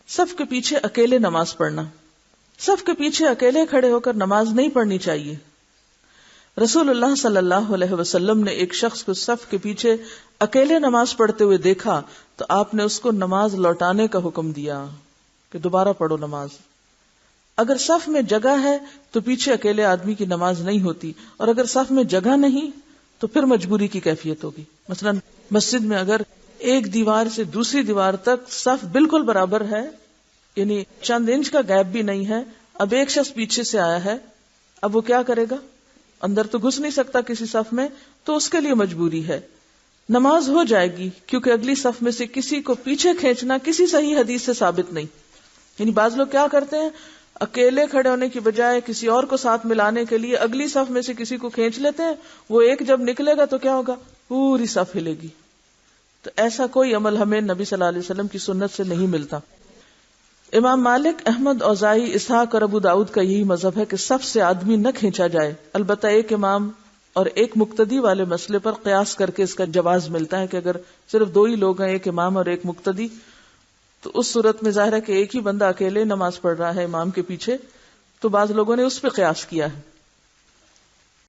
صف کے پیچھے اکیلے نماز پڑھنا. صف کے پیچھے اکیلے کھڑے ہو کر نماز نہیں پڑھنی چاہیے. رسول اللہ صلی اللہ علیہ وسلم نے ایک شخص کو صف کے پیچھے اکیلے نماز پڑھتے ہوئے دیکھا تو آپ نے اس کو نماز لوٹانے کا حکم دیا کہ دوبارہ پڑھو نماز. اگر صف میں جگہ ہے تو پیچھے اکیلے آدمی کی نماز نہیں ہوتی، اور اگر صف میں جگہ نہیں تو پھر مجبوری کی کیفیت ہوگی. مثلا مسجد میں اگر ایک دیوار سے دوسری دیوار تک صف بالکل برابر ہے، یعنی چند انچ کا گیپ بھی نہیں ہے، اب ایک شخص پیچھے سے آیا ہے، اب وہ کیا کرے گا؟ اندر تو گھس نہیں سکتا کسی صف میں، تو اس کے لیے مجبوری ہے. نماز ہو جائے گی کیونکہ اگلی صف میں سے کسی کو پیچھے کھینچنا کسی صحیح حدیث سے ثابت نہیں. یعنی بعض لوگ کیا کرتے ہیں، اکیلے کھڑے ہونے کی بجائے کسی اور کو ساتھ ملانے کے لیے اگلی صف میں سے کسی کو کھینچ لیتے ہیں. وہ ایک جب نکلے گا تو کیا ہوگا؟ پوری صف ہلے گی. تو ایسا کوئی عمل ہمیں نبی صلی اللہ علیہ وسلم کی سنت سے نہیں ملتا. امام مالک، احمد، اوزاعی، اسحاق اور ابو داؤد کا یہی مذہب ہے کہ صف سے آدمی نہ کھینچا جائے. البتہ ایک امام اور ایک مقتدی والے مسئلے پر قیاس کر کے اس کا جواز ملتا ہے کہ اگر صرف دو ہی لوگ ہیں، ایک امام اور ایک مقتدی، تو اس صورت میں ظاہر ہے کہ ایک ہی بندہ اکیلے نماز پڑھ رہا ہے امام کے پیچھے، تو بعض لوگوں نے اس پہ قیاس کیا ہے.